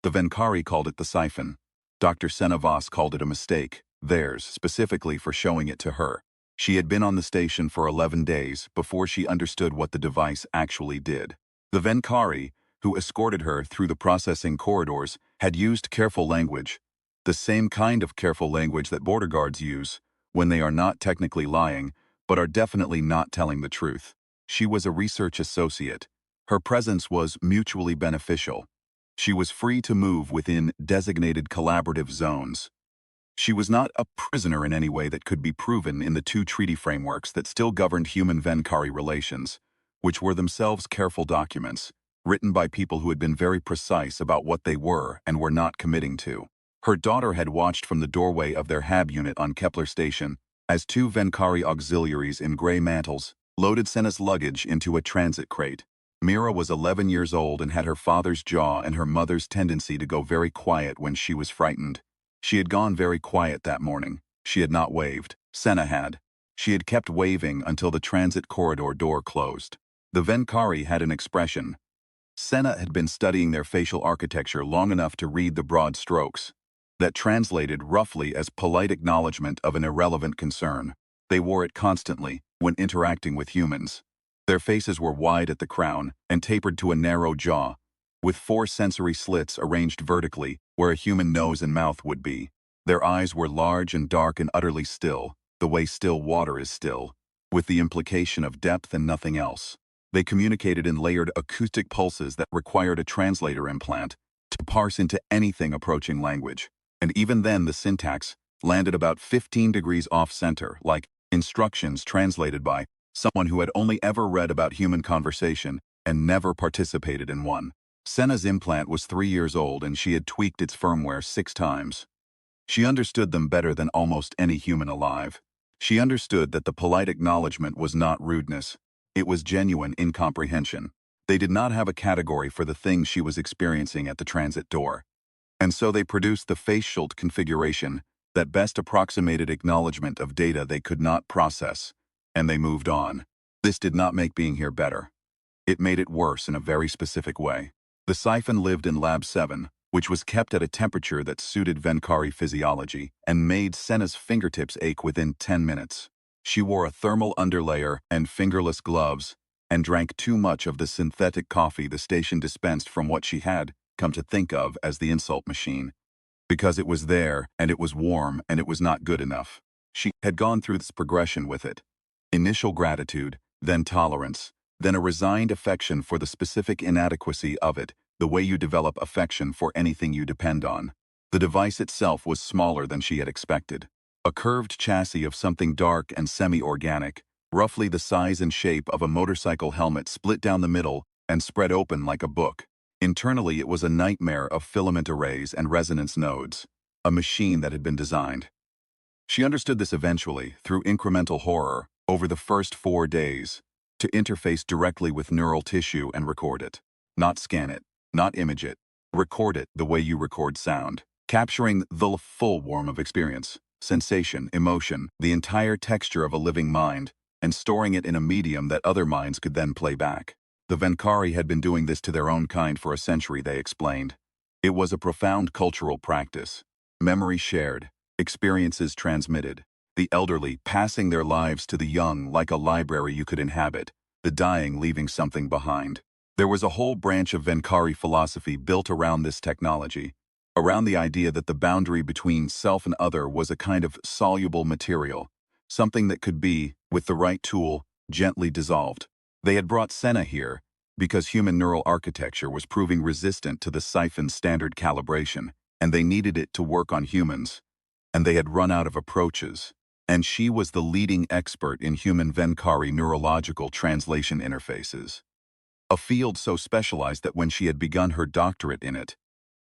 The Venkari called it the siphon. Dr. Senna Voss called it a mistake, theirs specifically for showing it to her. She had been on the station for 11 days before she understood what the device actually did. The Venkari, who escorted her through the processing corridors, had used careful language, the same kind of careful language that border guards use when they are not technically lying, but are definitely not telling the truth. She was a research associate. Her presence was mutually beneficial. She was free to move within designated collaborative zones. She was not a prisoner in any way that could be proven in the two treaty frameworks that still governed human-Venkari relations, which were themselves careful documents, written by people who had been very precise about what they were and were not committing to. Her daughter had watched from the doorway of their HAB unit on Kepler Station as two Venkari auxiliaries in gray mantles loaded Senna's luggage into a transit crate. Mira was 11 years old and had her father's jaw and her mother's tendency to go very quiet when she was frightened. She had gone very quiet that morning. She had not waved. Senna had. She had kept waving until the transit corridor door closed. The Venkari had an expression. Senna had been studying their facial architecture long enough to read the broad strokes that translated roughly as polite acknowledgement of an irrelevant concern. They wore it constantly when interacting with humans. Their faces were wide at the crown and tapered to a narrow jaw, with 4 sensory slits arranged vertically where a human nose and mouth would be. Their eyes were large and dark and utterly still, the way still water is still, with the implication of depth and nothing else. They communicated in layered acoustic pulses that required a translator implant to parse into anything approaching language. And even then the syntax landed about 15 degrees off-center, like instructions translated by someone who had only ever read about human conversation and never participated in one. Senna's implant was 3 years old and she had tweaked its firmware 6 times. She understood them better than almost any human alive. She understood that the polite acknowledgement was not rudeness. It was genuine incomprehension. They did not have a category for the things she was experiencing at the transit door. And so they produced the facial configuration that best approximated acknowledgement of data they could not process, and they moved on. This did not make being here better. It made it worse in a very specific way. The siphon lived in Lab 7, which was kept at a temperature that suited Venkari physiology and made Senna's fingertips ache within 10 minutes. She wore a thermal underlayer and fingerless gloves and drank too much of the synthetic coffee the station dispensed from what she had come to think of as the insult machine. Because it was there, and it was warm, and it was not good enough. She had gone through this progression with it. Initial gratitude, then tolerance, then a resigned affection for the specific inadequacy of it, the way you develop affection for anything you depend on. The device itself was smaller than she had expected. A curved chassis of something dark and semi-organic, roughly the size and shape of a motorcycle helmet split down the middle and spread open like a book. Internally, it was a nightmare of filament arrays and resonance nodes, a machine that had been designed. She understood this eventually, through incremental horror, over the first 4 days, to interface directly with neural tissue and record it. Not scan it, not image it, record it the way you record sound, capturing the full warmth of experience, sensation, emotion, the entire texture of a living mind, and storing it in a medium that other minds could then play back. The Venkari had been doing this to their own kind for a century, they explained. It was a profound cultural practice. Memory shared, experiences transmitted, the elderly passing their lives to the young like a library you could inhabit, the dying leaving something behind. There was a whole branch of Venkari philosophy built around this technology, around the idea that the boundary between self and other was a kind of soluble material, something that could be, with the right tool, gently dissolved. They had brought Senna here because human neural architecture was proving resistant to the siphon's standard calibration, and they needed it to work on humans. And they had run out of approaches. And she was the leading expert in human Venkari neurological translation interfaces. A field so specialized that when she had begun her doctorate in it,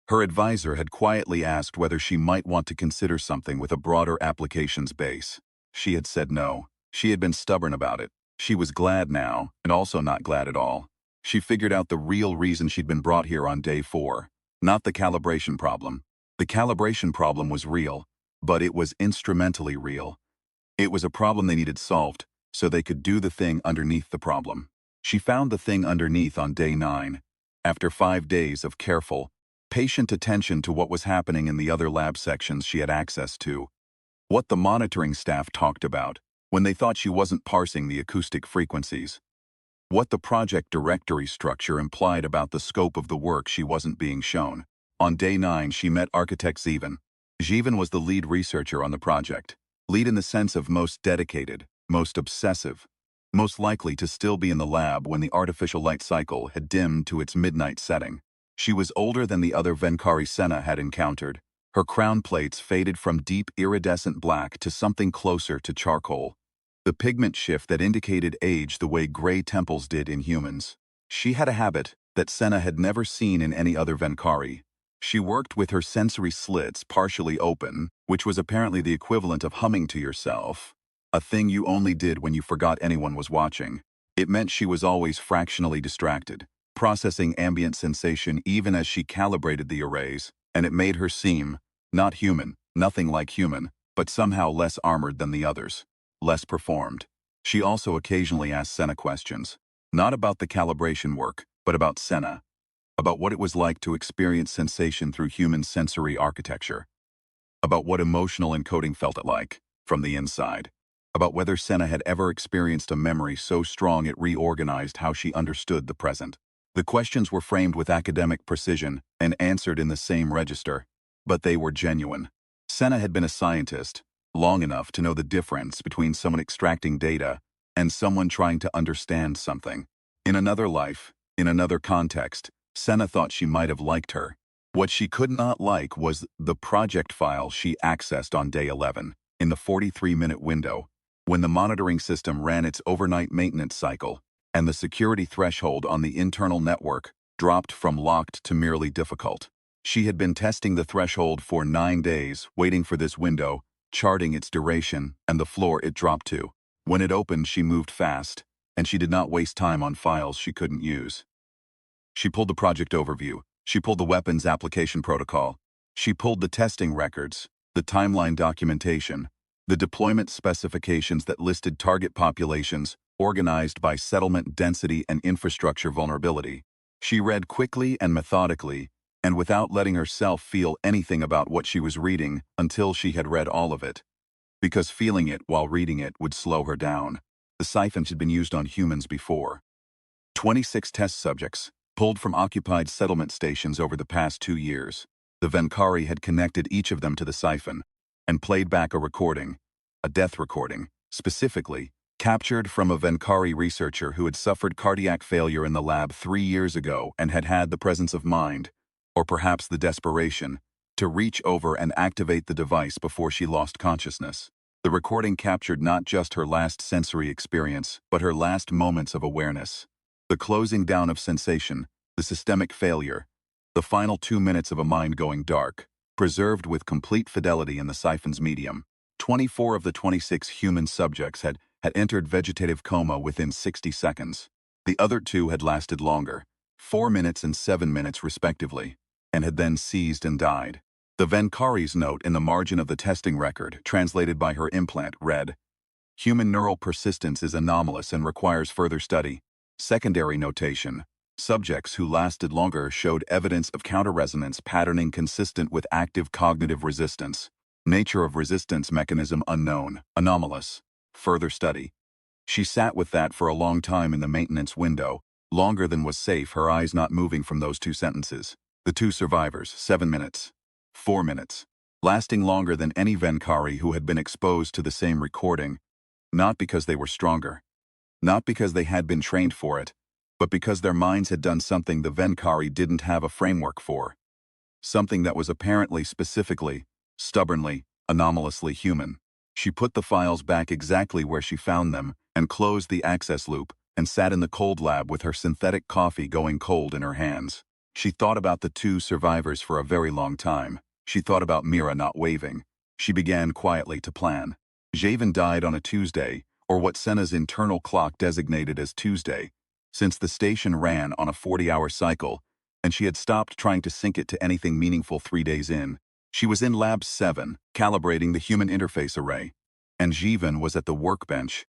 her advisor had quietly asked whether she might want to consider something with a broader applications base. She had said no. She had been stubborn about it. She was glad now, and also not glad at all. She figured out the real reason she'd been brought here on day 4, not the calibration problem. The calibration problem was real, but it was instrumentally real. It was a problem they needed solved, so they could do the thing underneath the problem. She found the thing underneath on day 9, after 5 days of careful, patient attention to what was happening in the other lab sections she had access to, what the monitoring staff talked about when they thought she wasn't parsing the acoustic frequencies, what the project directory structure implied about the scope of the work she wasn't being shown. On day 9, she met architect Zeven. Zeven was the lead researcher on the project. Lead in the sense of most dedicated, most obsessive, most likely to still be in the lab when the artificial light cycle had dimmed to its midnight setting. She was older than the other Venkari Senna had encountered. Her crown plates faded from deep iridescent black to something closer to charcoal, the pigment shift that indicated age the way gray temples did in humans. She had a habit that Senna had never seen in any other Venkari. She worked with her sensory slits partially open, which was apparently the equivalent of humming to yourself, a thing you only did when you forgot anyone was watching. It meant she was always fractionally distracted, processing ambient sensation even as she calibrated the arrays, and it made her seem not human, nothing like human, but somehow less armored than the others, less performed. She also occasionally asked Senna questions, not about the calibration work, but about Senna, about what it was like to experience sensation through human sensory architecture, about what emotional encoding felt like from the inside, about whether Senna had ever experienced a memory so strong it reorganized how she understood the present. The questions were framed with academic precision and answered in the same register, but they were genuine. Senna had been a scientist long enough to know the difference between someone extracting data and someone trying to understand something. In another life, in another context, Senna thought she might have liked her. What she could not like was the project file she accessed on day 11, in the 43-minute window, when the monitoring system ran its overnight maintenance cycle, and the security threshold on the internal network dropped from locked to merely difficult. She had been testing the threshold for 9 days, waiting for this window, charting its duration and the floor it dropped to. When it opened, she moved fast, and she did not waste time on files she couldn't use. She pulled the project overview. She pulled the weapons application protocol. She pulled the testing records, the timeline documentation, the deployment specifications that listed target populations organized by settlement density and infrastructure vulnerability. She read quickly and methodically, and without letting herself feel anything about what she was reading until she had read all of it, because feeling it while reading it would slow her down. The siphons had been used on humans before. 26 test subjects, pulled from occupied settlement stations over the past 2 years. The Venkari had connected each of them to the siphon and played back a recording, a death recording, specifically, captured from a Venkari researcher who had suffered cardiac failure in the lab 3 years ago and had had the presence of mind, or perhaps the desperation, to reach over and activate the device before she lost consciousness. The recording captured not just her last sensory experience, but her last moments of awareness. The closing down of sensation, the systemic failure, the final 2 minutes of a mind going dark, preserved with complete fidelity in the siphon's medium. 24 of the 26 human subjects had entered vegetative coma within 60 seconds. The other 2 had lasted longer, 4 minutes and 7 minutes respectively, and had then seized and died. The Venkari's note in the margin of the testing record, translated by her implant, read, "Human neural persistence is anomalous and requires further study." Secondary notation: subjects who lasted longer showed evidence of counter-resonance patterning consistent with active cognitive resistance. Nature of resistance mechanism unknown, anomalous. Further study. She sat with that for a long time in the maintenance window, longer than was safe, her eyes not moving from those 2 sentences. The 2 survivors, 7 minutes. 4 minutes. Lasting longer than any Venkari who had been exposed to the same recording, not because they were stronger, not because they had been trained for it, but because their minds had done something the Venkari didn't have a framework for. Something that was apparently specifically, stubbornly, anomalously human. She put the files back exactly where she found them and closed the access loop and sat in the cold lab with her synthetic coffee going cold in her hands. She thought about the 2 survivors for a very long time. She thought about Mira not waving. She began quietly to plan. Javen died on a Tuesday, or what Senna's internal clock designated as Tuesday, since the station ran on a 40-hour cycle, and she had stopped trying to sync it to anything meaningful 3 days in. She was in Lab 7, calibrating the human interface array, and Jivan was at the workbench,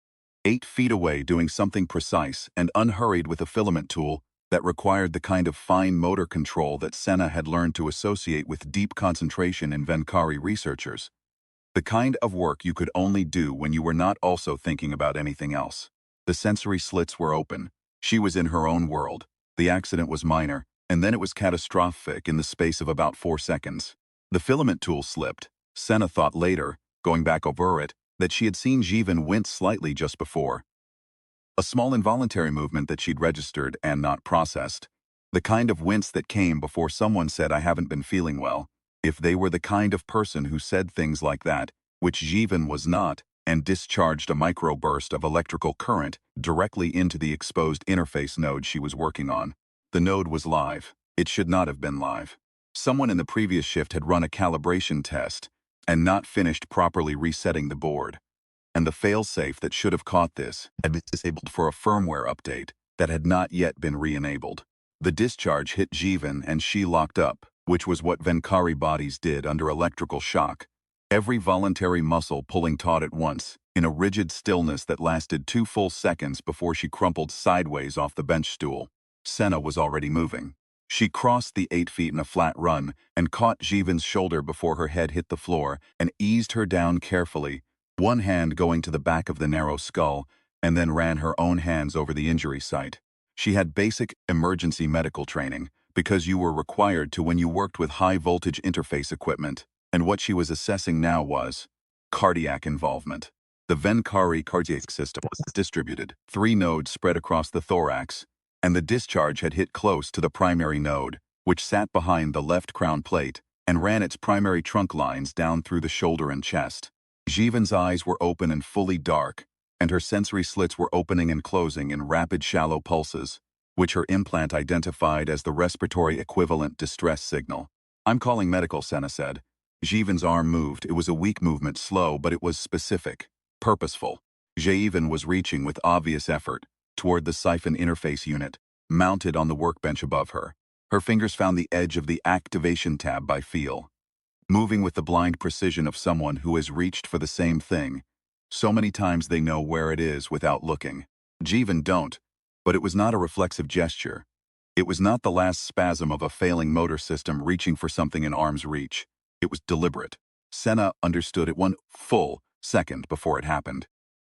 8 feet away doing something precise and unhurried with a filament tool, that required the kind of fine motor control that Senna had learned to associate with deep concentration in Venkari researchers. The kind of work you could only do when you were not also thinking about anything else. The sensory slits were open. She was in her own world. The accident was minor, and then it was catastrophic in the space of about 4 seconds. The filament tool slipped. Senna thought later, going back over it, that she had seen Jeevan wince slightly just before. A small involuntary movement that she'd registered and not processed. The kind of wince that came before someone said, "I haven't been feeling well." If they were the kind of person who said things like that, which Jeevan was not, and discharged a microburst of electrical current directly into the exposed interface node she was working on. The node was live. It should not have been live. Someone in the previous shift had run a calibration test and not finished properly resetting the board. And the failsafe that should have caught this had been disabled for a firmware update that had not yet been re-enabled. The discharge hit Jeevan and she locked up, which was what Venkari bodies did under electrical shock. Every voluntary muscle pulling taut at once, in a rigid stillness that lasted 2 full seconds before she crumpled sideways off the bench stool. Senna was already moving. She crossed the 8 feet in a flat run and caught Jeevan's shoulder before her head hit the floor and eased her down carefully, one hand going to the back of the narrow skull, and then ran her own hands over the injury site. She had basic emergency medical training, because you were required to when you worked with high-voltage interface equipment, and what she was assessing now was cardiac involvement. The Venkari cardiac system was distributed, 3 nodes spread across the thorax, and the discharge had hit close to the primary node, which sat behind the left crown plate, and ran its primary trunk lines down through the shoulder and chest. Jeevan's eyes were open and fully dark, and her sensory slits were opening and closing in rapid shallow pulses, which her implant identified as the respiratory equivalent distress signal. "I'm calling medical," Senna said. Jeevan's arm moved. It was a weak movement, slow, but it was specific, purposeful. Jeevan was reaching with obvious effort toward the siphon interface unit, mounted on the workbench above her. Her fingers found the edge of the activation tab by feel, moving with the blind precision of someone who has reached for the same thing so many times they know where it is without looking. Jeevan don't. But it was not a reflexive gesture. It was not the last spasm of a failing motor system reaching for something in arm's reach. It was deliberate. Senna understood it 1 full second before it happened.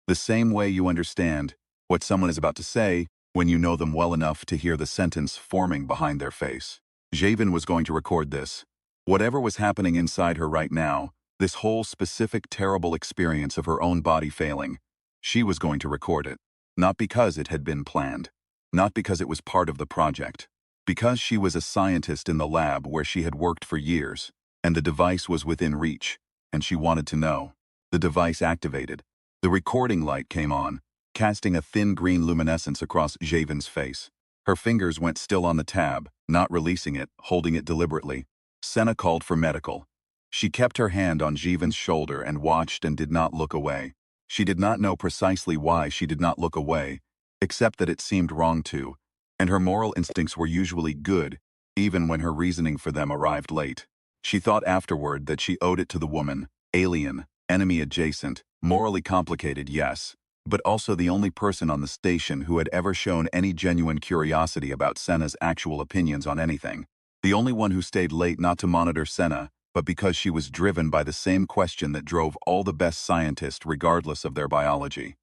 The same way you understand what someone is about to say when you know them well enough to hear the sentence forming behind their face. Jeevan was going to record this. Whatever was happening inside her right now, this whole specific terrible experience of her own body failing, she was going to record it. Not because it had been planned, not because it was part of the project, because she was a scientist in the lab where she had worked for years, and the device was within reach, and she wanted to know. The device activated. The recording light came on, casting a thin green luminescence across Jeevan's face. Her fingers went still on the tab, not releasing it, holding it deliberately. Senna called for medical. She kept her hand on Jeevan's shoulder and watched and did not look away. She did not know precisely why she did not look away, except that it seemed wrong to, and her moral instincts were usually good, even when her reasoning for them arrived late. She thought afterward that she owed it to the woman, alien, enemy adjacent, morally complicated, yes, but also the only person on the station who had ever shown any genuine curiosity about Senna's actual opinions on anything. The only one who stayed late not to monitor Senna, but because she was driven by the same question that drove all the best scientists regardless of their biology.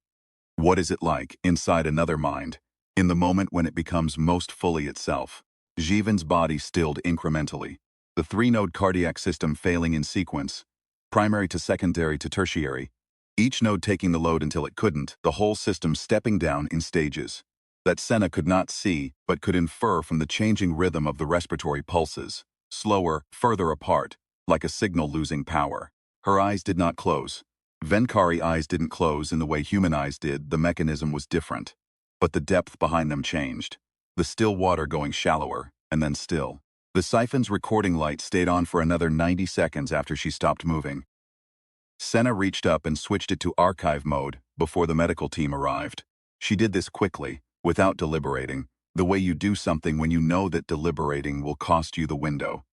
What is it like, inside another mind, in the moment when it becomes most fully itself? Jeevan's body stilled incrementally. The 3-node cardiac system failing in sequence, primary to secondary to tertiary, each node taking the load until it couldn't, the whole system stepping down in stages. That Senna could not see, but could infer from the changing rhythm of the respiratory pulses, slower, further apart, like a signal losing power. Her eyes did not close. Venkari eyes didn't close in the way human eyes did, the mechanism was different. But the depth behind them changed. The still water going shallower, and then still. The siphon's recording light stayed on for another 90 seconds after she stopped moving. Senna reached up and switched it to archive mode before the medical team arrived. She did this quickly, without deliberating, the way you do something when you know that deliberating will cost you the window.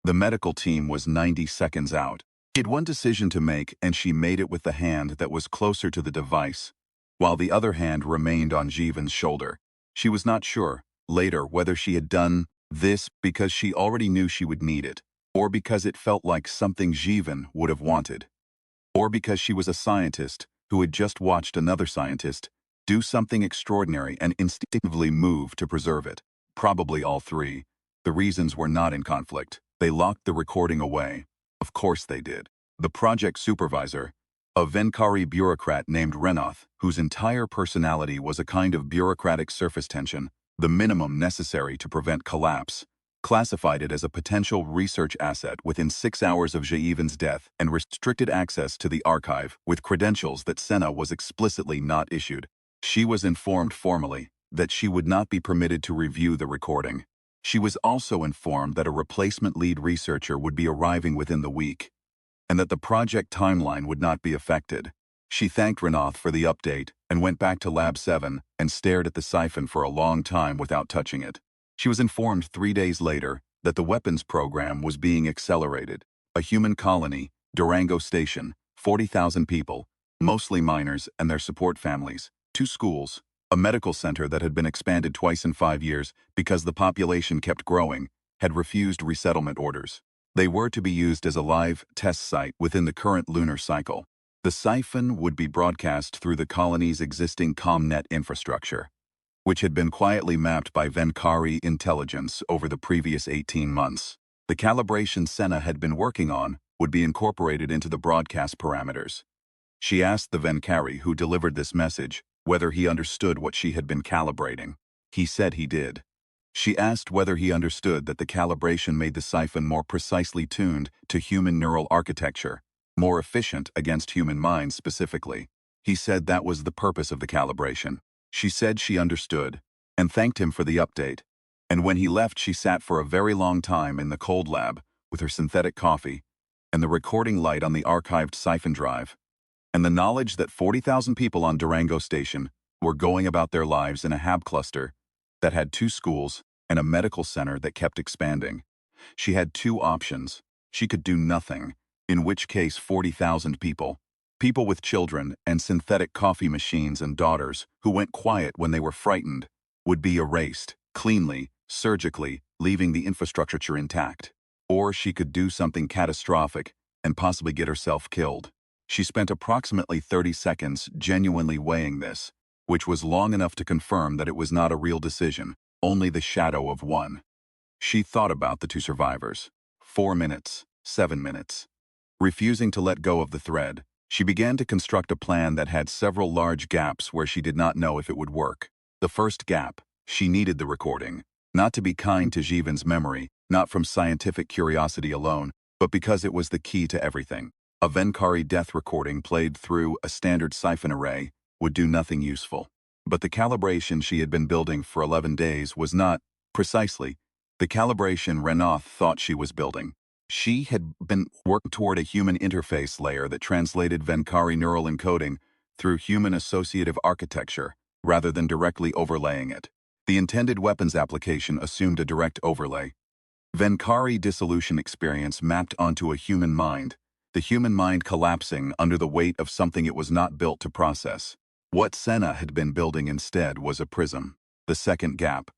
The medical team was 90 seconds out. She had one decision to make, and she made it with the hand that was closer to the device, while the other hand remained on Jeevan's shoulder. She was not sure. later whether she had done this because she already knew she would need it, or because it felt like something Jeevan would have wanted, or because she was a scientist who had just watched another scientist do something extraordinary and instinctively moved to preserve it. Probably all three. The reasons were not in conflict. They locked the recording away. Of course they did. The project supervisor, a Venkari bureaucrat named Renoth, whose entire personality was a kind of bureaucratic surface tension, the minimum necessary to prevent collapse, classified it as a potential research asset within 6 hours of Jeevan's death and restricted access to the archive with credentials that Senna was explicitly not issued. She was informed formally that she would not be permitted to review the recording. She was also informed that a replacement lead researcher would be arriving within the week, and that the project timeline would not be affected. She thanked Renoth for the update and went back to Lab 7 and stared at the siphon for a long time without touching it. She was informed 3 days later that the weapons program was being accelerated. A human colony, Durango Station, 40,000 people, mostly miners and their support families, 2 schools, a medical center that had been expanded twice in 5 years because the population kept growing, had refused resettlement orders. They were to be used as a live test site within the current lunar cycle. The siphon would be broadcast through the colony's existing ComNet infrastructure, which had been quietly mapped by Venkari intelligence over the previous 18 months. The calibration Senna had been working on would be incorporated into the broadcast parameters. She asked the Venkari who delivered this message whether he understood what she had been calibrating. He said he did. She asked whether he understood that the calibration made the siphon more precisely tuned to human neural architecture, more efficient against human minds specifically. He said that was the purpose of the calibration. She said she understood, and thanked him for the update. And when he left, she sat for a very long time in the cold lab with her synthetic coffee and the recording light on the archived siphon drive, and the knowledge that 40,000 people on Durango Station were going about their lives in a hab cluster that had 2 schools and a medical center that kept expanding. She had 2 options. She could do nothing, in which case 40,000 people with children and synthetic coffee machines and daughters who went quiet when they were frightened, would be erased, cleanly, surgically, leaving the infrastructure intact. Or she could do something catastrophic and possibly get herself killed. She spent approximately 30 seconds genuinely weighing this, which was long enough to confirm that it was not a real decision, only the shadow of one. She thought about the 2 survivors. 4 minutes, 7 minutes. Refusing to let go of the thread, she began to construct a plan that had several large gaps where she did not know if it would work. The first gap, she needed the recording, not to be kind to Jeevan's memory, not from scientific curiosity alone, but because it was the key to everything. A Venkari death recording played through a standard siphon array would do nothing useful. But the calibration she had been building for 11 days was not, precisely, the calibration Renoth thought she was building. She had been working toward a human interface layer that translated Venkari neural encoding through human associative architecture, rather than directly overlaying it. The intended weapons application assumed a direct overlay. Venkari dissolution experience mapped onto a human mind, the human mind collapsing under the weight of something it was not built to process. What Senna had been building instead was a prism. The second gap.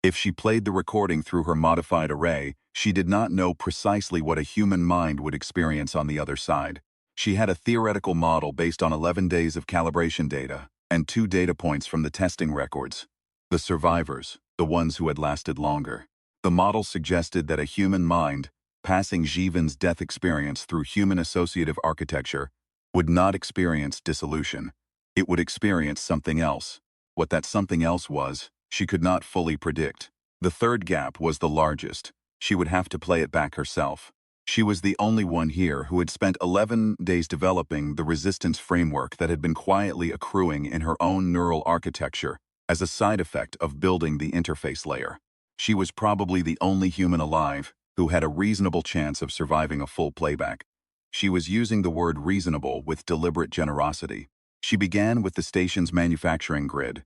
If she played the recording through her modified array, she did not know precisely what a human mind would experience on the other side. She had a theoretical model based on 11 days of calibration data and 2 data points from the testing records. The survivors, the ones who had lasted longer. The model suggested that a human mind, passing Jeevan's death experience through human associative architecture, would not experience dissolution. It would experience something else. What that something else was, she could not fully predict. The third gap was the largest. She would have to play it back herself. She was the only one here who had spent 11 days developing the resistance framework that had been quietly accruing in her own neural architecture as a side effect of building the interface layer. She was probably the only human alive who had a reasonable chance of surviving a full playback. She was using the word reasonable with deliberate generosity. She began with the station's manufacturing grid,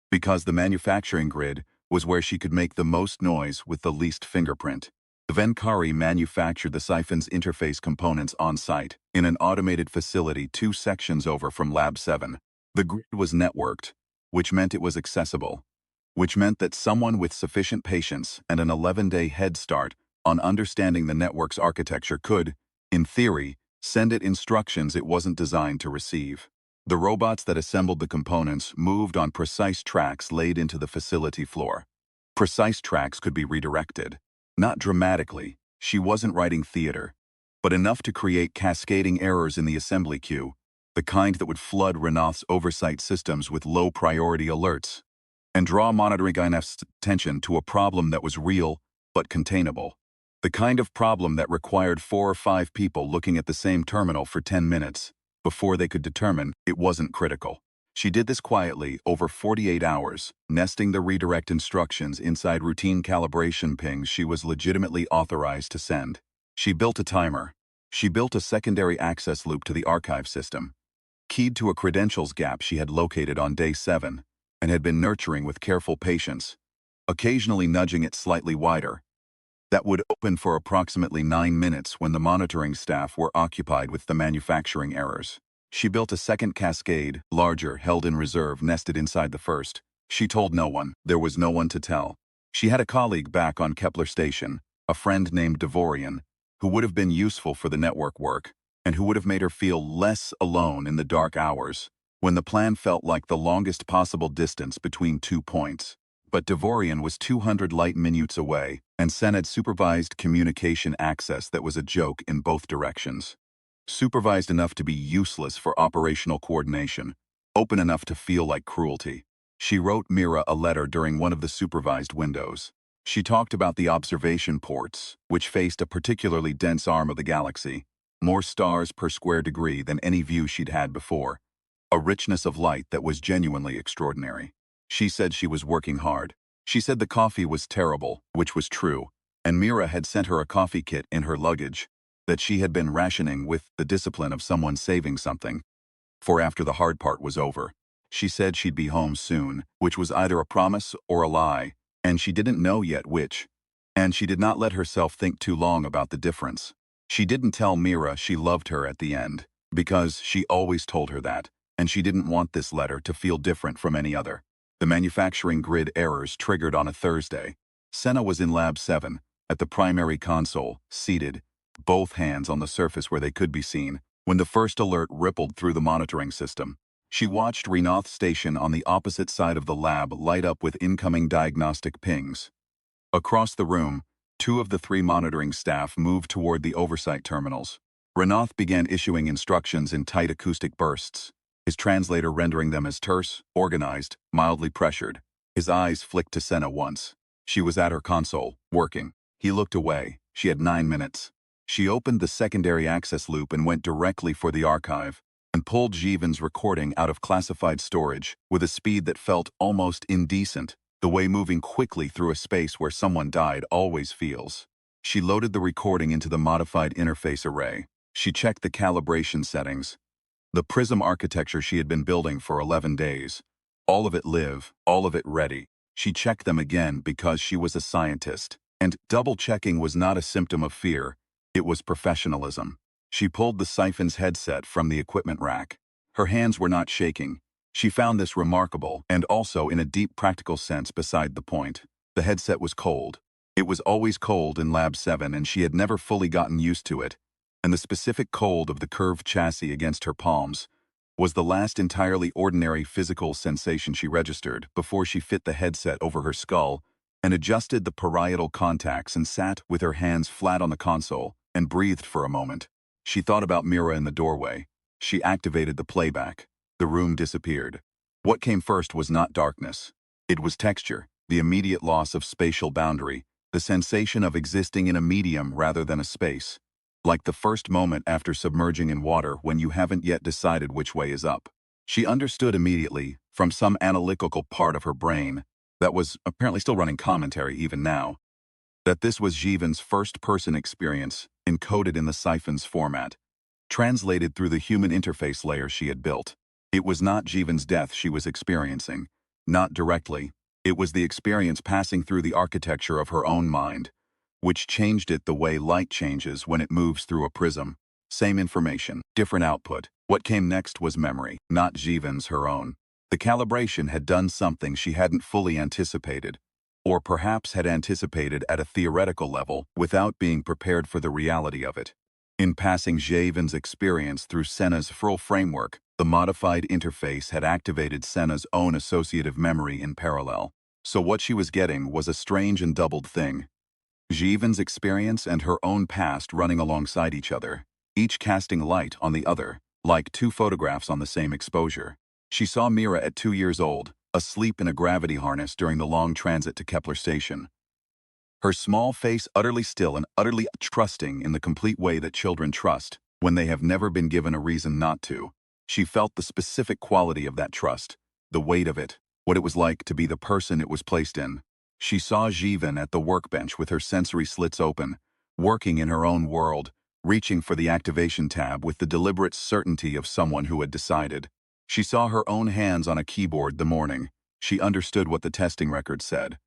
because the manufacturing grid was where she could make the most noise with the least fingerprint. The Venkari manufactured the siphon's interface components on-site, in an automated facility 2 sections over from Lab 7. The grid was networked, which meant it was accessible. which meant that someone with sufficient patience and an 11-day head start on understanding the network's architecture could, in theory, send it instructions it wasn't designed to receive. The robots that assembled the components moved on precise tracks laid into the facility floor. Precise tracks could be redirected. Not dramatically, she wasn't writing theater, but enough to create cascading errors in the assembly queue, the kind that would flood Renath's oversight systems with low-priority alerts, and draw monitoring INF's attention to a problem that was real but containable. The kind of problem that required 4 or 5 people looking at the same terminal for 10 minutes before they could determine it wasn't critical. She did this quietly over 48 hours, nesting the redirect instructions inside routine calibration pings she was legitimately authorized to send. She built a timer. She built a secondary access loop to the archive system, keyed to a credentials gap she had located on day 7, and had been nurturing with careful patience, occasionally nudging it slightly wider. That would open for approximately 9 minutes when the monitoring staff were occupied with the manufacturing errors. She built a second cascade, larger, held in reserve, nested inside the first. She told no one. There was no one to tell. She had a colleague back on Kepler Station, a friend named Devorian, who would have been useful for the network work, and who would have made her feel less alone in the dark hours, when the plan felt like the longest possible distance between 2 points. But Devorian was 200 light minutes away, and Sen had supervised communication access that was a joke in both directions. Supervised enough to be useless for operational coordination, open enough to feel like cruelty. She wrote Mira a letter during one of the supervised windows. She talked about the observation ports, which faced a particularly dense arm of the galaxy, more stars per square degree than any view she'd had before, a richness of light that was genuinely extraordinary. She said she was working hard. She said the coffee was terrible, which was true, and Mira had sent her a coffee kit in her luggage that she had been rationing with the discipline of someone saving something. For after the hard part was over, she said she'd be home soon, which was either a promise or a lie, and she didn't know yet which. And she did not let herself think too long about the difference. She didn't tell Mira she loved her at the end, because she always told her that, and she didn't want this letter to feel different from any other. The manufacturing grid errors triggered on a Thursday. Senna was in Lab 7, at the primary console, seated, both hands on the surface where they could be seen, when the first alert rippled through the monitoring system. She watched Renath Station on the opposite side of the lab light up with incoming diagnostic pings. Across the room, 2 of the 3 monitoring staff moved toward the oversight terminals. Renath began issuing instructions in tight acoustic bursts, his translator rendering them as terse, organized, mildly pressured. His eyes flicked to Senna once. She was at her console, working. He looked away. She had 9 minutes. She opened the secondary access loop and went directly for the archive, and pulled Jivan's recording out of classified storage with a speed that felt almost indecent, the way moving quickly through a space where someone died always feels. She loaded the recording into the modified interface array. She checked the calibration settings. The prism architecture she had been building for 11 days. All of it live, all of it ready. She checked them again because she was a scientist, and double-checking was not a symptom of fear. It was professionalism. She pulled the Siphon's headset from the equipment rack. Her hands were not shaking. She found this remarkable, and also in a deep practical sense beside the point. The headset was cold. It was always cold in Lab 7, and she had never fully gotten used to it. And the specific cold of the curved chassis against her palms was the last entirely ordinary physical sensation she registered before she fit the headset over her skull and adjusted the parietal contacts and sat with her hands flat on the console and breathed for a moment. She thought about Mira in the doorway. She activated the playback. The room disappeared. What came first was not darkness. It was texture, the immediate loss of spatial boundary, the sensation of existing in a medium rather than a space. Like the first moment after submerging in water when you haven't yet decided which way is up. She understood immediately, from some analytical part of her brain, that was apparently still running commentary even now, that this was Jivan's first-person experience, encoded in the Siphon's format, translated through the human interface layer she had built. It was not Jivan's death she was experiencing, not directly. It was the experience passing through the architecture of her own mind, which changed it the way light changes when it moves through a prism. Same information, different output. What came next was memory, not Jivan's her own. The calibration had done something she hadn't fully anticipated, or perhaps had anticipated at a theoretical level without being prepared for the reality of it. In passing Javen's experience through Senna's full framework, the modified interface had activated Senna's own associative memory in parallel. So what she was getting was a strange and doubled thing. Javen's experience and her own past running alongside each other, each casting light on the other, like two photographs on the same exposure. She saw Mira at 2 years old, asleep in a gravity harness during the long transit to Kepler Station. Her small face utterly still and utterly trusting in the complete way that children trust when they have never been given a reason not to. She felt the specific quality of that trust, the weight of it, what it was like to be the person it was placed in. She saw Javen at the workbench with her sensory slits open, working in her own world, reaching for the activation tab with the deliberate certainty of someone who had decided. She saw her own hands on a keyboard the morning. She understood what the testing record said.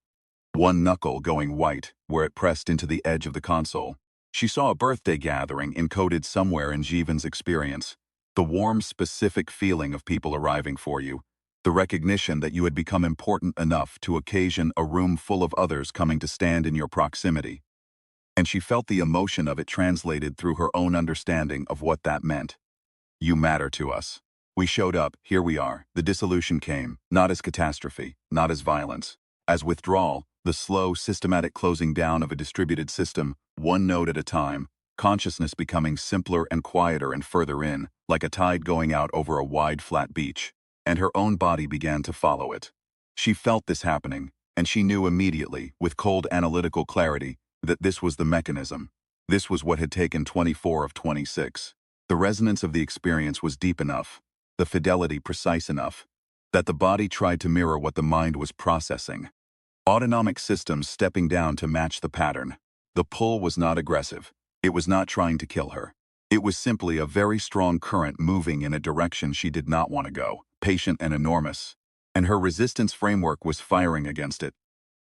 One knuckle going white, where it pressed into the edge of the console. She saw a birthday gathering encoded somewhere in Javen's experience. The warm, specific feeling of people arriving for you. The recognition that you had become important enough to occasion a room full of others coming to stand in your proximity. And she felt the emotion of it translated through her own understanding of what that meant. You matter to us. We showed up, here we are. The dissolution came, not as catastrophe, not as violence. As withdrawal, the slow, systematic closing down of a distributed system, one node at a time, consciousness becoming simpler and quieter and further in, like a tide going out over a wide, flat beach. And her own body began to follow it. She felt this happening, and she knew immediately, with cold analytical clarity, that this was the mechanism. This was what had taken 24 of 26. The resonance of the experience was deep enough, the fidelity precise enough, that the body tried to mirror what the mind was processing. Autonomic systems stepping down to match the pattern. The pull was not aggressive. It was not trying to kill her. It was simply a very strong current moving in a direction she did not want to go, patient and enormous. And her resistance framework was firing against it.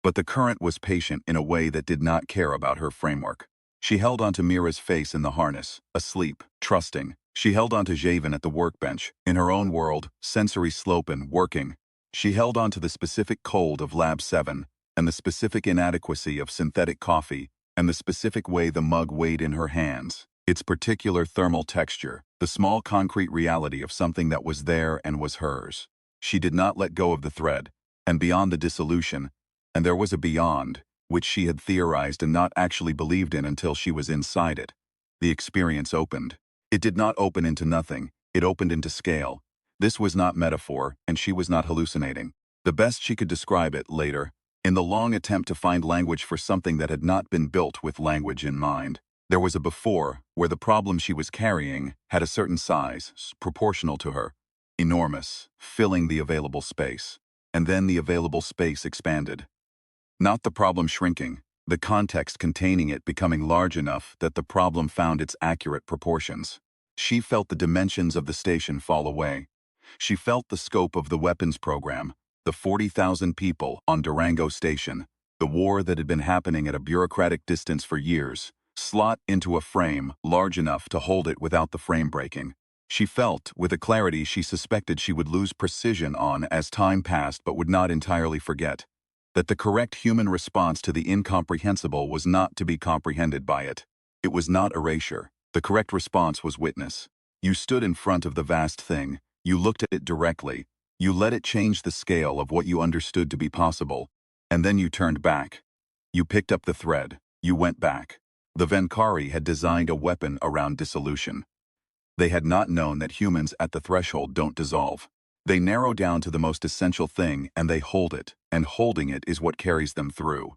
But the current was patient in a way that did not care about her framework. She held onto Mira's face in the harness, asleep, trusting. She held onto Javen at the workbench, in her own world, sensory slopen, working. She held onto the specific cold of Lab 7, and the specific inadequacy of synthetic coffee, and the specific way the mug weighed in her hands, its particular thermal texture, the small concrete reality of something that was there and was hers. She did not let go of the thread, and beyond the dissolution, and there was a beyond, which she had theorized and not actually believed in until she was inside it. The experience opened. It did not open into nothing, it opened into scale. This was not metaphor, and she was not hallucinating. The best she could describe it later, in the long attempt to find language for something that had not been built with language in mind. There was a before, where the problem she was carrying had a certain size, proportional to her. Enormous, filling the available space. And then the available space expanded. Not the problem shrinking, the context containing it becoming large enough that the problem found its accurate proportions. She felt the dimensions of the station fall away. She felt the scope of the weapons program, the 40,000 people on Durango Station, the war that had been happening at a bureaucratic distance for years, slot into a frame large enough to hold it without the frame breaking. She felt, with a clarity she suspected she would lose precision on as time passed but would not entirely forget, that the correct human response to the incomprehensible was not to be comprehended by it. It was not erasure. The correct response was witness. You stood in front of the vast thing, you looked at it directly, you let it change the scale of what you understood to be possible, and then you turned back. You picked up the thread, you went back. The Venkari had designed a weapon around dissolution. They had not known that humans at the threshold don't dissolve. They narrow down to the most essential thing and they hold it, and holding it is what carries them through.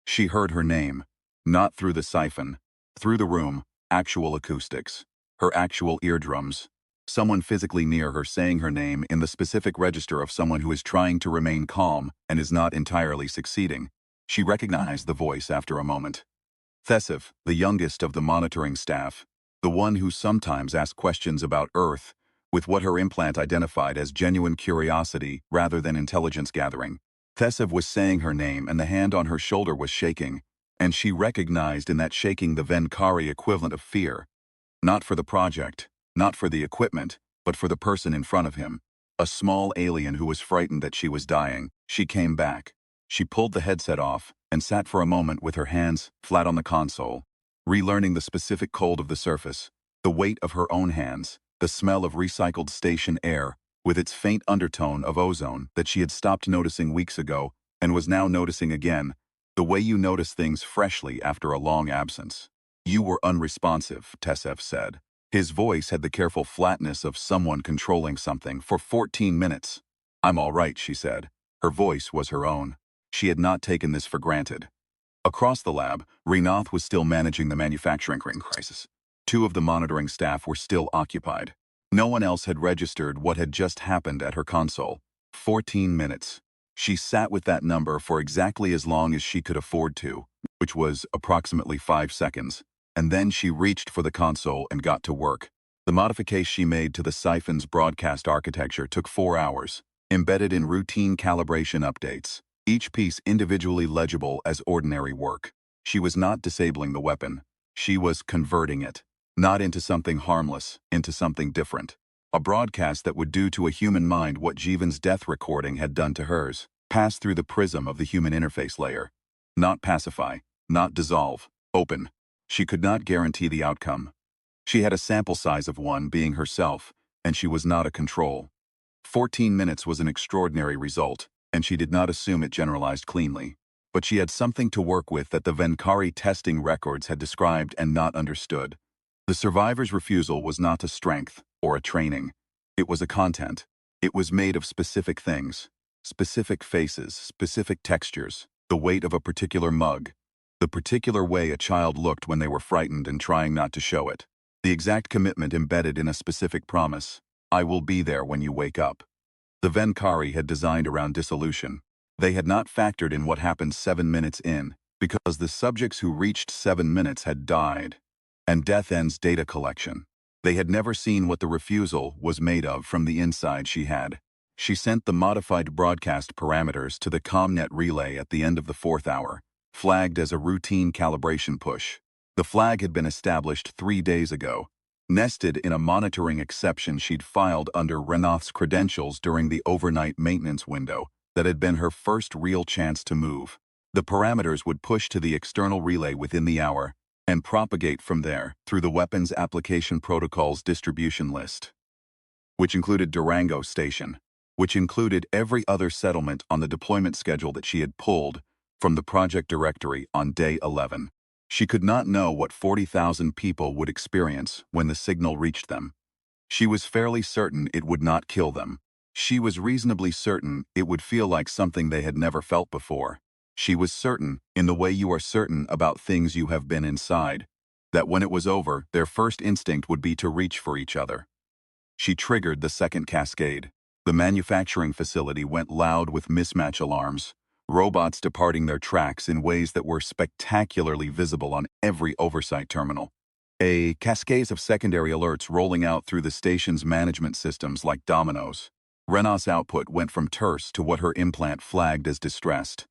She heard her name, not through the siphon, through the room, actual acoustics, her actual eardrums. Someone physically near her saying her name in the specific register of someone who is trying to remain calm and is not entirely succeeding. She recognized the voice after a moment. Thesev, the youngest of the monitoring staff, the one who sometimes asked questions about Earth, with what her implant identified as genuine curiosity rather than intelligence gathering. Thesev was saying her name and the hand on her shoulder was shaking, and she recognized in that shaking the Venkari equivalent of fear. Not for the project, not for the equipment, but for the person in front of him. A small alien who was frightened that she was dying. She came back. She pulled the headset off and sat for a moment with her hands flat on the console, relearning the specific cold of the surface, the weight of her own hands, the smell of recycled station air, with its faint undertone of ozone that she had stopped noticing weeks ago and was now noticing again, the way you notice things freshly after a long absence. You were unresponsive, Tessef said. His voice had the careful flatness of someone controlling something for 14 minutes. I'm all right, she said. Her voice was her own. She had not taken this for granted. Across the lab, Renath was still managing the manufacturing crisis. Two of the monitoring staff were still occupied. No one else had registered what had just happened at her console. 14 minutes. She sat with that number for exactly as long as she could afford to, which was approximately 5 seconds. And then she reached for the console and got to work. The modification she made to the siphon's broadcast architecture took 4 hours, embedded in routine calibration updates, each piece individually legible as ordinary work. She was not disabling the weapon. She was converting it, not into something harmless, into something different. A broadcast that would do to a human mind what Jivan's death recording had done to hers, pass through the prism of the human interface layer. Not pacify, not dissolve, open. She could not guarantee the outcome. She had a sample size of one being herself, and she was not a control. 14 minutes was an extraordinary result, and she did not assume it generalized cleanly. But she had something to work with that the Venkari testing records had described and not understood. The survivor's refusal was not a strength or a training. It was a content. It was made of specific things, specific faces, specific textures, the weight of a particular mug, the particular way a child looked when they were frightened and trying not to show it. The exact commitment embedded in a specific promise. I will be there when you wake up. The Venkari had designed around dissolution. They had not factored in what happened 7 minutes in, because the subjects who reached 7 minutes had died. And death ends data collection. They had never seen what the refusal was made of from the inside she had. She sent the modified broadcast parameters to the ComNet relay at the end of the 4th hour, flagged as a routine calibration push. The flag had been established 3 days ago, nested in a monitoring exception she'd filed under Renath's credentials during the overnight maintenance window that had been her first real chance to move. The parameters would push to the external relay within the hour and propagate from there through the Weapons Application Protocol's distribution list, which included Durango Station, which included every other settlement on the deployment schedule that she had pulled from the project directory on day 11. She could not know what 40,000 people would experience when the signal reached them. She was fairly certain it would not kill them. She was reasonably certain it would feel like something they had never felt before. She was certain, in the way you are certain about things you have been inside, that when it was over, their first instinct would be to reach for each other. She triggered the second cascade. The manufacturing facility went loud with mismatch alarms, robots departing their tracks in ways that were spectacularly visible on every oversight terminal. A cascade of secondary alerts rolling out through the station's management systems like dominoes. Renath's output went from terse to what her implant flagged as distressed.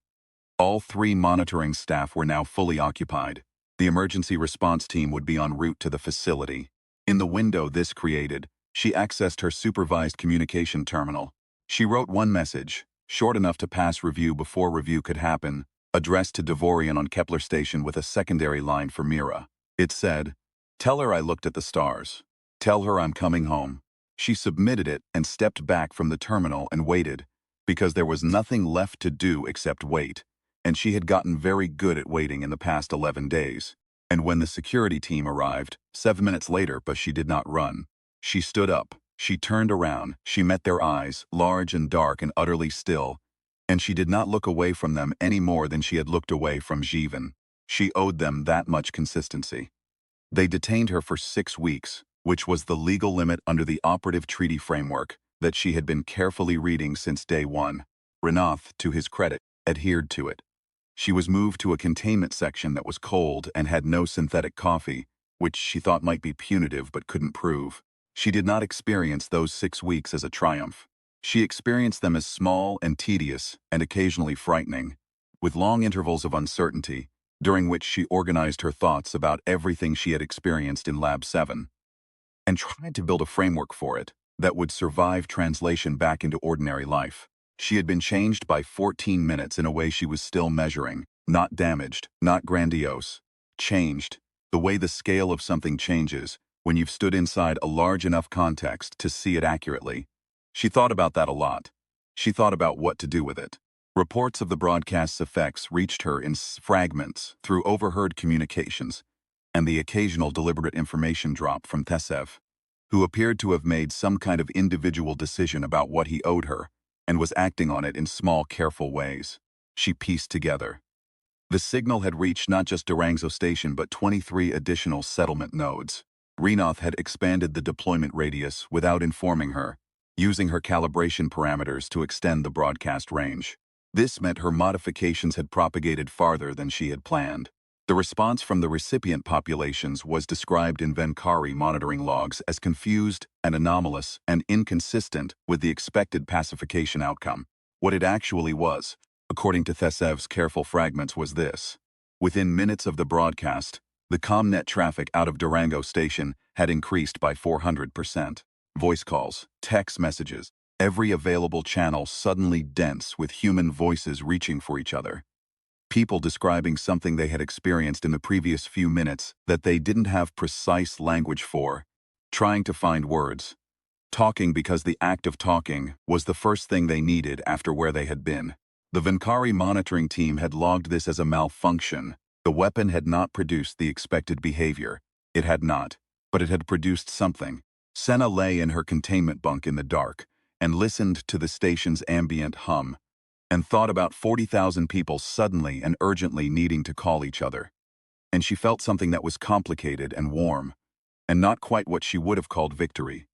All 3 monitoring staff were now fully occupied. The emergency response team would be en route to the facility. In the window this created, she accessed her supervised communication terminal. She wrote one message, short enough to pass review before review could happen, addressed to Devorian on Kepler Station with a secondary line for Mira. It said, "Tell her I looked at the stars. Tell her I'm coming home." She submitted it and stepped back from the terminal and waited, because there was nothing left to do except wait, and she had gotten very good at waiting in the past 11 days. And when the security team arrived, 7 minutes later, but she did not run. She stood up. She turned around, she met their eyes, large and dark and utterly still, and she did not look away from them any more than she had looked away from Jivan. She owed them that much consistency. They detained her for 6 weeks, which was the legal limit under the operative treaty framework that she had been carefully reading since day 1. Renath, to his credit, adhered to it. She was moved to a containment section that was cold and had no synthetic coffee, which she thought might be punitive but couldn't prove. She did not experience those 6 weeks as a triumph. She experienced them as small and tedious and occasionally frightening, with long intervals of uncertainty, during which she organized her thoughts about everything she had experienced in Lab 7, and tried to build a framework for it. that would survive translation back into ordinary life. She had been changed by 14 minutes in a way she was still measuring. Not damaged, not grandiose. Changed. The way the scale of something changes when you've stood inside a large enough context to see it accurately. She thought about that a lot. She thought about what to do with it. Reports of the broadcast's effects reached her in fragments through overheard communications, and the occasional deliberate information drop from Thesev, who appeared to have made some kind of individual decision about what he owed her, and was acting on it in small, careful ways. She pieced together. The signal had reached not just Durango Station but 23 additional settlement nodes. Renoth had expanded the deployment radius without informing her, using her calibration parameters to extend the broadcast range. This meant her modifications had propagated farther than she had planned. The response from the recipient populations was described in Venkari monitoring logs as confused and anomalous and inconsistent with the expected pacification outcome. What it actually was, according to Thesev's careful fragments, was this. Within minutes of the broadcast, the ComNet traffic out of Durango Station had increased by 400%. Voice calls, text messages, every available channel suddenly dense with human voices reaching for each other. People describing something they had experienced in the previous few minutes that they didn't have precise language for, trying to find words. Talking because the act of talking was the first thing they needed after where they had been. The Venkari monitoring team had logged this as a malfunction. The weapon had not produced the expected behavior. It had not, but it had produced something. Senna lay in her containment bunk in the dark and listened to the station's ambient hum, and thought about 40,000 people suddenly and urgently needing to call each other. And she felt something that was complicated and warm, and not quite what she would have called victory,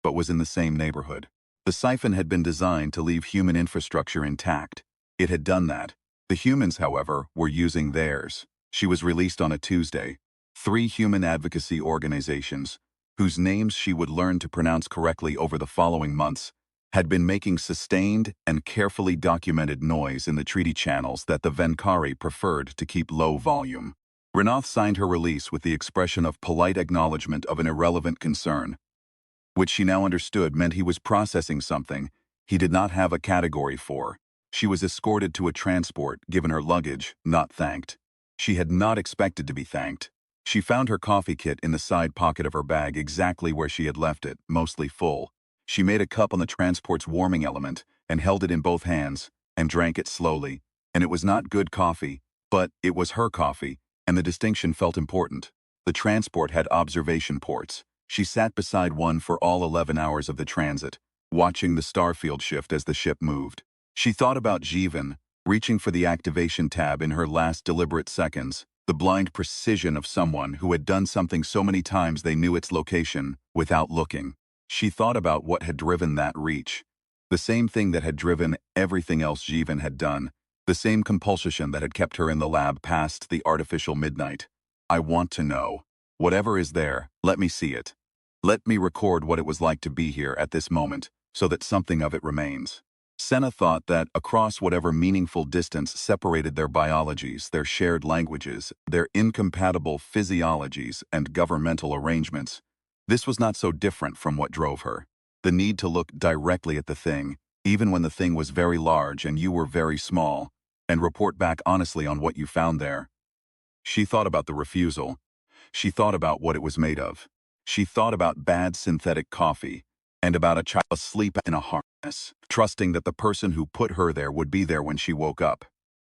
but was in the same neighborhood. The siphon had been designed to leave human infrastructure intact. It had done that. The humans, however, were using theirs. She was released on a Tuesday. 3 human advocacy organizations, whose names she would learn to pronounce correctly over the following months, had been making sustained and carefully documented noise in the treaty channels that the Venkari preferred to keep low volume. Renoth signed her release with the expression of polite acknowledgement of an irrelevant concern, which she now understood meant he was processing something he did not have a category for. She was escorted to a transport, given her luggage, not thanked. She had not expected to be thanked. She found her coffee kit in the side pocket of her bag exactly where she had left it, mostly full. She made a cup on the transport's warming element and held it in both hands and drank it slowly. And it was not good coffee, but it was her coffee, and the distinction felt important. The transport had observation ports. She sat beside one for all 11 hours of the transit, watching the starfield shift as the ship moved. She thought about Jivan, reaching for the activation tab in her last deliberate seconds, the blind precision of someone who had done something so many times they knew its location without looking. She thought about what had driven that reach. The same thing that had driven everything else Jivan had done. The same compulsion that had kept her in the lab past the artificial midnight. I want to know. Whatever is there, let me see it. Let me record what it was like to be here at this moment, so that something of it remains. Senna thought that across whatever meaningful distance separated their biologies, their shared languages, their incompatible physiologies and governmental arrangements, this was not so different from what drove her. The need to look directly at the thing, even when the thing was very large and you were very small, and report back honestly on what you found there. She thought about the refusal. She thought about what it was made of. She thought about bad synthetic coffee, and about a child asleep in a harness, trusting that the person who put her there would be there when she woke up.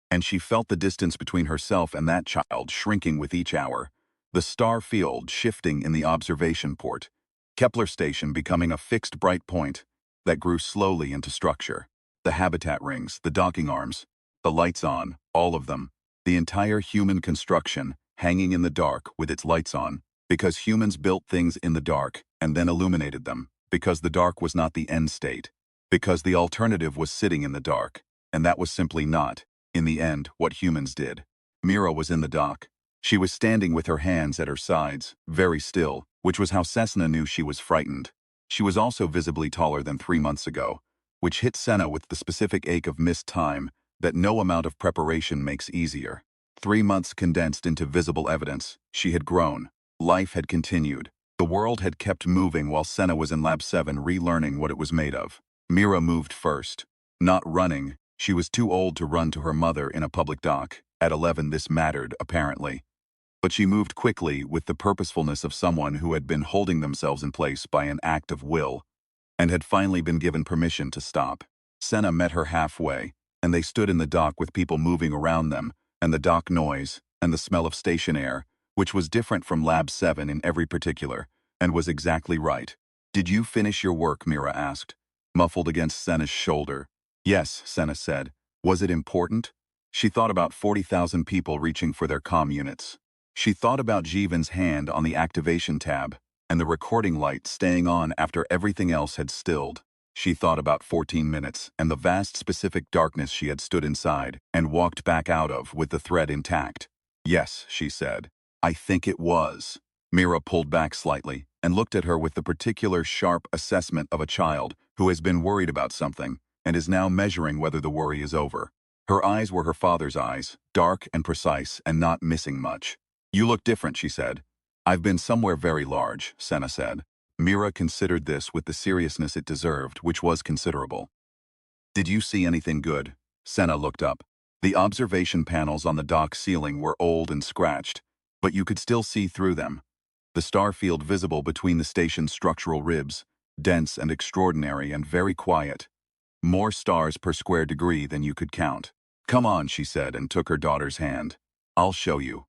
And she felt the distance between herself and that child shrinking with each hour, the star field shifting in the observation port, Kepler station becoming a fixed bright point that grew slowly into structure. The habitat rings, the docking arms, the lights on, all of them, the entire human construction hanging in the dark with its lights on, because humans built things in the dark and then illuminated them, because the dark was not the end state, because the alternative was sitting in the dark, and that was simply not, in the end, what humans did. Mira was in the dock. She was standing with her hands at her sides, very still, which was how Cessna knew she was frightened. She was also visibly taller than 3 months ago, which hit Senna with the specific ache of missed time that no amount of preparation makes easier. 3 months condensed into visible evidence. She had grown. Life had continued. The world had kept moving while Senna was in Lab 7 relearning what it was made of. Mira moved first. Not running, she was too old to run to her mother in a public dock. At 11 this mattered, apparently. But she moved quickly with the purposefulness of someone who had been holding themselves in place by an act of will, and had finally been given permission to stop. Senna met her halfway, and they stood in the dock with people moving around them, and the dock noise, and the smell of station air, which was different from Lab 7 in every particular, and was exactly right. "Did you finish your work?" Mira asked, muffled against Senna's shoulder. "Yes," Senna said. "Was it important?" She thought about 40,000 people reaching for their comm units. She thought about Jeevan's hand on the activation tab, and the recording light staying on after everything else had stilled. She thought about 14 minutes and the vast specific darkness she had stood inside and walked back out of with the thread intact. "Yes," she said. "I think it was." Mira pulled back slightly and looked at her with the particular sharp assessment of a child who has been worried about something and is now measuring whether the worry is over. Her eyes were her father's eyes, dark and precise and not missing much. "You look different," she said. "I've been somewhere very large," Senna said. Mira considered this with the seriousness it deserved, which was considerable. "Did you see anything good?" Senna looked up. The observation panels on the dock ceiling were old and scratched, but you could still see through them. The star field visible between the station's structural ribs, dense and extraordinary and very quiet. More stars per square degree than you could count. "Come on," she said and took her daughter's hand. "I'll show you."